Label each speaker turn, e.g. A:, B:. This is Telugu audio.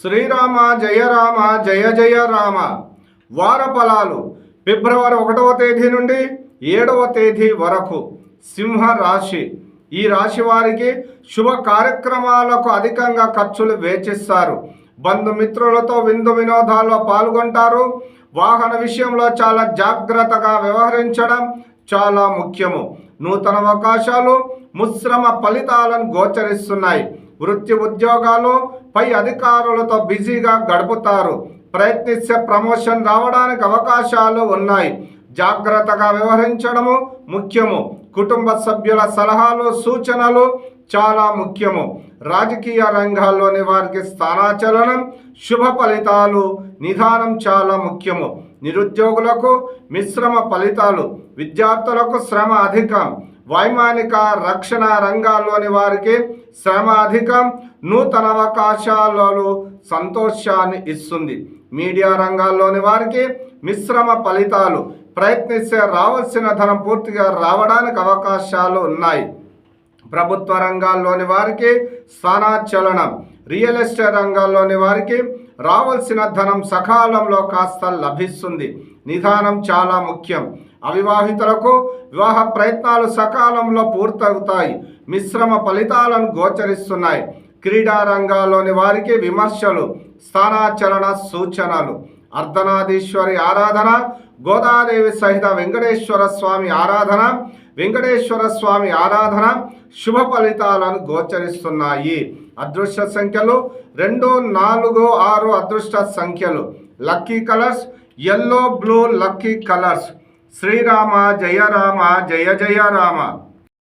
A: శ్రీరామ జయ రామ జయ జయ రామ. వార ఫలాలు ఫిబ్రవరి 1వ తేదీ నుండి 7వ తేదీ వరకు. సింహ రాశి. ఈ రాశి వారికి శుభ కార్యక్రమాలకు అధికంగా ఖర్చులు వేచిస్తారు. బంధుమిత్రులతో విందు వినోదాల్లో పాల్గొంటారు. వాహన విషయంలో చాలా జాగ్రత్తగా వ్యవహరించడం చాలా ముఖ్యము. నూతన అవకాశాలు మిశ్రమ ఫలితాలను గోచరిస్తున్నాయి. వృత్తి ఉద్యోగాలు పై అధికారులతో బిజీగా గడుపుతారు. ప్రయత్నిస్తే ప్రమోషన్ రావడానికి అవకాశాలు ఉన్నాయి. జాగ్రత్తగా వ్యవహరించడము ముఖ్యము. కుటుంబ సభ్యుల సలహాలు సూచనలు చాలా ముఖ్యము. రాజకీయ రంగాల్లోని వారికి స్థానాచలనం శుభ ఫలితాలు నిదానం చాలా ముఖ్యము. నిరుద్యోగులకు మిశ్రమ ఫలితాలు. విద్యార్థులకు శ్రమ అధికం. వైమానిక రక్షణ రంగాల్లోని వారికి శ్రమ అధికం. నూతన అవకాశాలలో సంతోషాన్ని ఇస్తుంది. మీడియా రంగాల్లోని వారికి మిశ్రమ ఫలితాలు. ప్రయత్నిస్తే రావాల్సిన ధనం పూర్తిగా రావడానికి అవకాశాలు ఉన్నాయి. ప్రభుత్వ రంగాల్లోని వారికి స్థానాచలనం. రియల్ ఎస్టేట్ రంగాల్లోని వారికి రావాల్సిన ధనం సకాలంలో కాస్త లభిస్తుంది. నిదానం చాలా ముఖ్యం. అవివాహితులకు వివాహ ప్రయత్నాలు సకాలంలో పూర్తవుతాయి. మిశ్రమ ఫలితాలను గోచరిస్తున్నాయి. క్రీడా రంగాల్లోని వారికి విమర్శలు స్థానాచలన సూచనలు. అర్ధనారీశ్వరి ఆరాధన, గోదాదేవి సహిత వెంకటేశ్వర స్వామి ఆరాధన, వెంకటేశ్వర స్వామి ఆరాధన శుభ ఫలితాలను గోచరిస్తున్నాయి. అదృష్ట సంఖ్యలు 2, 4, 6 అదృష్ట సంఖ్యలు. Lucky colours yellow, blue lucky colours. Srirama జయ రామ జయ జయ రామ.